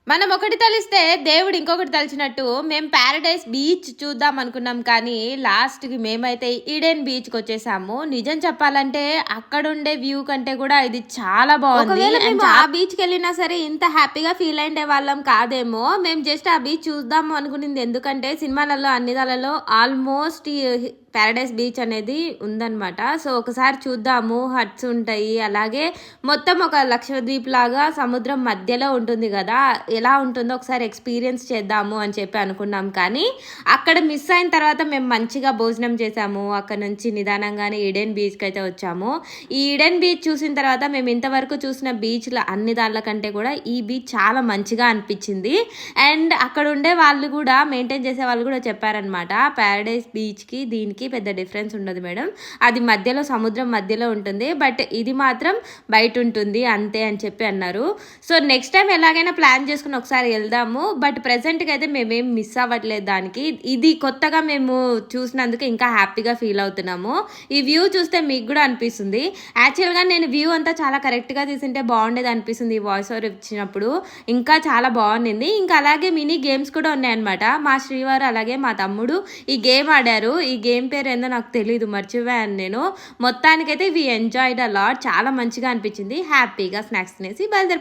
మనం ఒకటి తలిస్తే దేవుడు ఇంకొకటి తలిచినట్టు మేము పారడైస్ బీచ్ చూద్దాం అనుకున్నాం కానీ లాస్ట్‌కి మేమైతే ఈడెన్ బీచ్‌కొచ్చేసాము. నిజం చెప్పాలంటే అక్కడుండే వ్యూ కంటే కూడా ఇది చాలా బావుంది. ఒకవేళ అండ్ మేము ఆ బీచ్‌కెళ్ళినా సరే ఇంత హ్యాపీగా ఫీల్ అయ్యుండే వాళ్ళం కాదేమో. మేము జస్ట్ ఆ బీచ్ చూద్దాము అనుకునింది ఎందుకంటే సినిమాలలో అన్నిదాలలో ఆల్మోస్ట్ ఈ పారడైస్ బీచ్ అనేది ఉందన్నమాట. సో ఒకసారి చూద్దాము, హట్స్ ఉంటాయి. అలాగే మొత్తం ఒక లక్షద్వీప్ లాగా సముద్రం మధ్యలో ఉంటుంది కదా! ఎలా ఉంటుందో ఒకసారి ఎక్స్‌పీరియన్స్ చేద్దాము అని చెప్పి అనుకున్నాం. కానీ అక్కడ మిస్ అయిన తర్వాత మేము మంచిగా భోజనం చేసాము. అక్కడ నుంచి నిదానంగానే ఈడెన్ బీచ్‌కైతే వచ్చాము. ఈ ఈడెన్ బీచ్ చూసిన తర్వాత మేము ఇంతవరకు చూసిన బీచ్‌ల అన్ని దాన్ల కంటే కూడా ఈ బీచ్ చాలా మంచిగా అనిపించింది. అండ్ అక్కడ ఉండే వాళ్ళు కూడా మెయింటైన్ చేసే వాళ్ళు కూడా చెప్పారనమాట. పారడైస్ బీచ్‌కి దీనికి పెద్ద డిఫరెన్స్ ఉండదు మేడం. అది మధ్యలో సముద్రం మధ్యలో ఉంటుంది. బట్ ఇది మాత్రం బయట ఉంటుంది అంతే అని చెప్పి అన్నారు. సో నెక్స్ట్ టైం ఎలాగైనా ప్లాన్ చేసుకుని ఒకసారి వెళ్దాము. బట్ ప్రెజెంట్‌గా అయితే మేమేం మిస్ అవ్వట్లేదు దానికి. ఇది కొత్తగా మేము చూసినందుకు ఇంకా హ్యాపీగా ఫీల్ అవుతున్నాము. ఈ వ్యూ చూస్తే మీకు కూడా అనిపిస్తుంది. యాక్చువల్‌గా నేను వ్యూ అంతా చాలా కరెక్ట్‌గా తీసుంటే బాగుండేది అనిపిస్తుంది ఈ వాయిస్ ఓవర్ ఇచ్చినప్పుడు. ఇంకా చాలా బాగుండింది. ఇంకా అలాగే మినీ గేమ్స్ కూడా ఉన్నాయన్నమాట. మా శ్రీవారు అలాగే మా తమ్ముడు ఈ గేమ్ ఆడారు. ఈ గేమ్ పేరు ఏందో నాకు తెలీదు, మర్చిపోయాను నేను. మొత్తానికైతే వి ఎంజాయ్డ్ అ లాట్. చాలా మంచిగా అనిపించింది. హ్యాపీగా స్నాక్స్ తినేసి బయలుదేరి